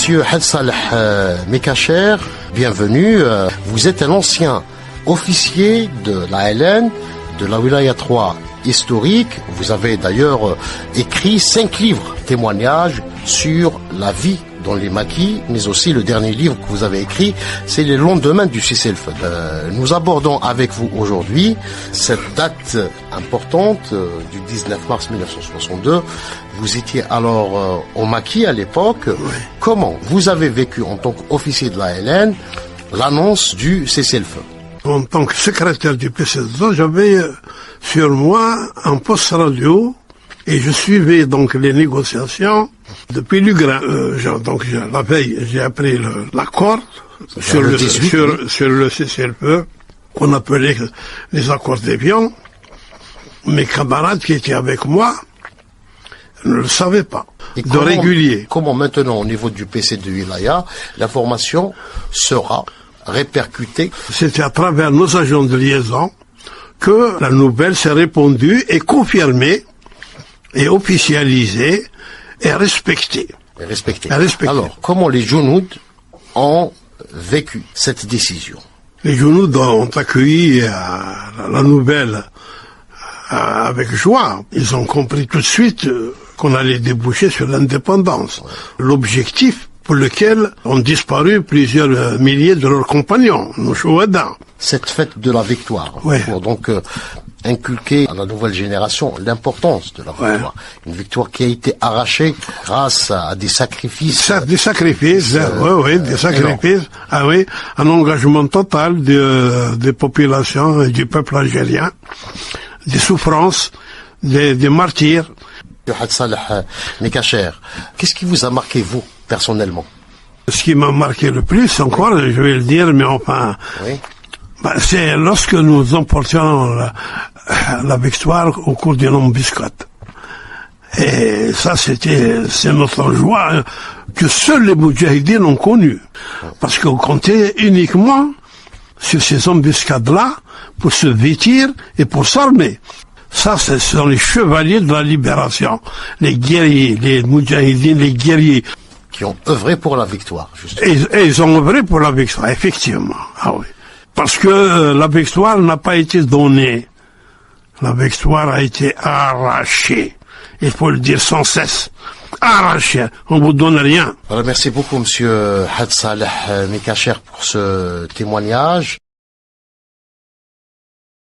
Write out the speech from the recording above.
Monsieur Had Saleh Mekacher, bienvenue. Vous êtes un ancien officier de la LN, de la Wilaya 3 historique. Vous avez d'ailleurs écrit 5 livres, témoignages sur la vie dans les maquis, mais aussi le dernier livre que vous avez écrit, c'est les lendemains du cessez-le-feu. Nous abordons avec vous aujourd'hui cette date importante du 19 mars 1962. Vous étiez alors au maquis à l'époque. Oui. Comment vous avez vécu en tant qu'officier de la LN l'annonce du cessez-le-feu? En tant que secrétaire du PCD, j'avais sur moi un poste radio et je suivais donc les négociations depuis Lugrin. Donc la veille, j'ai appris l'accord sur le cessez-le-feu qu'on appelait les accords d'Évian. Mes camarades qui étaient avec moi ne le savaient pas. Régulier. Comment maintenant au niveau du PC de Wilaya, l'information sera répercutée? C'était à travers nos agents de liaison que la nouvelle s'est répandue et confirmée et officialisée et respectée. Alors, comment les Jounouds ont vécu cette décision? Les Jounouds ont accueilli la nouvelle avec joie. Ils ont compris tout de suite qu'on allait déboucher sur l'indépendance. Ouais. L'objectif pour lequel ont disparu plusieurs milliers de leurs compagnons, nos chouadans. Cette fête de la victoire, ouais. Pour donc inculquer à la nouvelle génération l'importance de la victoire. Ouais. Une victoire qui a été arrachée grâce à des sacrifices. Des sacrifices. Ah oui, un engagement total des populations et du peuple algérien, des souffrances, des martyrs. Had Saleh Mekacher, qu'est-ce qui vous a marqué, vous, personnellement? Ce qui m'a marqué le plus, encore, je vais le dire, mais enfin, oui. C'est lorsque nous emportions la victoire au cours d'une embuscade. Et ça, c'est notre joie que seuls les Moudjahidines ont connue. Parce qu'on comptait uniquement sur ces embuscades-là pour se vêtir et pour s'armer. Ça, ce sont les chevaliers de la libération, les guerriers, les Moudjahidines, les guerriers. Qui ont œuvré pour la victoire, justement. Et ils ont œuvré pour la victoire, effectivement. Ah oui. Parce que la victoire n'a pas été donnée. La victoire a été arrachée. Il faut le dire sans cesse. Arrachée. On vous donne rien. Alors, merci beaucoup, monsieur Had Saleh Mekacher, pour ce témoignage.